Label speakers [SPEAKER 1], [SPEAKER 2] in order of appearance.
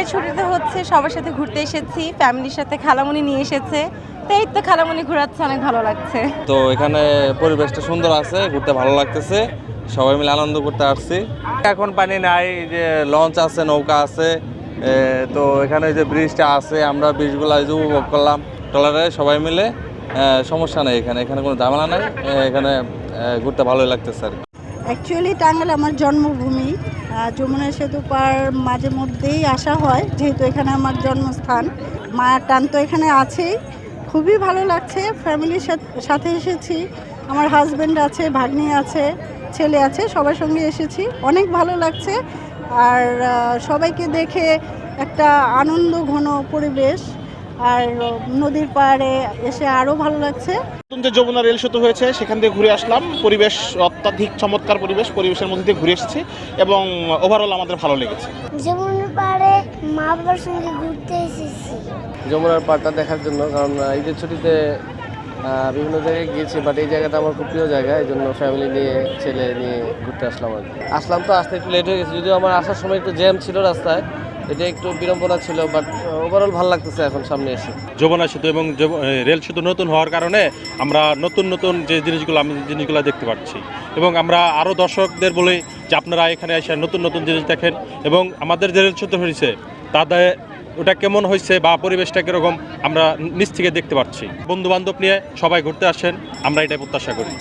[SPEAKER 1] ঈদের ছুটিতে হচ্ছে সবার সাথে ঘুরতে এসেছি, ফ্যামিলির সাথে খালামণি নিয়ে এসেছে। তো এই তো খালামণি ঘোরাচ্ছে, অনেক ভালো লাগছে।
[SPEAKER 2] তো এখানে পরিবেশটা সুন্দর আছে, ঘুরতে ভালো লাগতেছে, সবাই মিলে আনন্দ করতে আসছি। এখন পানি নাই, যে লঞ্চ আছে, নৌকা আছে, তো এখানে যে ব্রিজটা আছে, আমরা ব্রিজগুলো উপভোগ করলাম ট্রলারে সবাই মিলে। সমস্যা নেই, এখানে এখানে কোনো ঝামেলা নাই, এখানে ঘুরতে ভালোই লাগতেছে আর কি।
[SPEAKER 3] অ্যাকচুয়ালি টাঙ্গাইল আমার জন্মভূমি। যমুনা সেতু পার মাঝে মধ্যেই আসা হয়, যেহেতু এখানে আমার জন্মস্থান। মায়ের টান তো এখানে আছেই, খুবই ভালো লাগছে। ফ্যামিলির সাথে এসেছি, আমার হাজব্যান্ড আছে, ভাগ্নি আছে, ছেলে আছে, সবার সঙ্গে এসেছি, অনেক ভালো লাগছে। আর সবাইকে দেখে একটা আনন্দ ঘন পরিবেশ, আর নদীর পাড়ে এসে আরও ভালো লাগছে।
[SPEAKER 4] নতুন যে যমুনা রেল সেতু হয়েছে সেখান থেকে ঘুরে আসলাম, পরিবেশ অত্যাধিক চমৎকার পরিবেশের মধ্যে দিয়ে ঘুরে এসেছি এবং ওভারঅল আমাদের ভালো লেগেছে।
[SPEAKER 5] যমুনার পাড়ে মা বাবার সঙ্গে ঘুরতে এসেছি।
[SPEAKER 6] যমুনার পাড়টা দেখার জন্য, কারণ ঈদের ছুটিতে বিভিন্ন জায়গায় গিয়েছি, বাট এই জায়গাটা আমার খুব প্রিয় জায়গা, এই জন্য ফ্যামিলি নিয়ে ছেলে নিয়ে ঘুরতে আসলাম আর কি। আসলাম তো আসতে একটু লেট হয়ে গেছে, যদিও আমার আসার সময় একটু জ্যাম ছিল রাস্তায়, এটা একটু বিড়ম্বনা ছিল, বাট ওভারঅল ভালো লাগতেছে এখন সামনে এসে।
[SPEAKER 7] যমুনা সেতু এবং রেল সেতু নতুন হওয়ার কারণে আমরা নতুন নতুন যে জিনিসগুলো দেখতে পাচ্ছি, এবং আমরা আরও দর্শকদের বলি যে আপনারা এখানে এসে নতুন নতুন জিনিস দেখেন, এবং আমাদের যে রেল সেতু হয়েছে তাদের ওটা কেমন হয়েছে বা পরিবেশটা কীরকম আমরা নিচ থেকে দেখতে পাচ্ছি। বন্ধু বান্ধব নিয়ে সবাই ঘুরতে আসেন, আমরা এটাই প্রত্যাশা করি।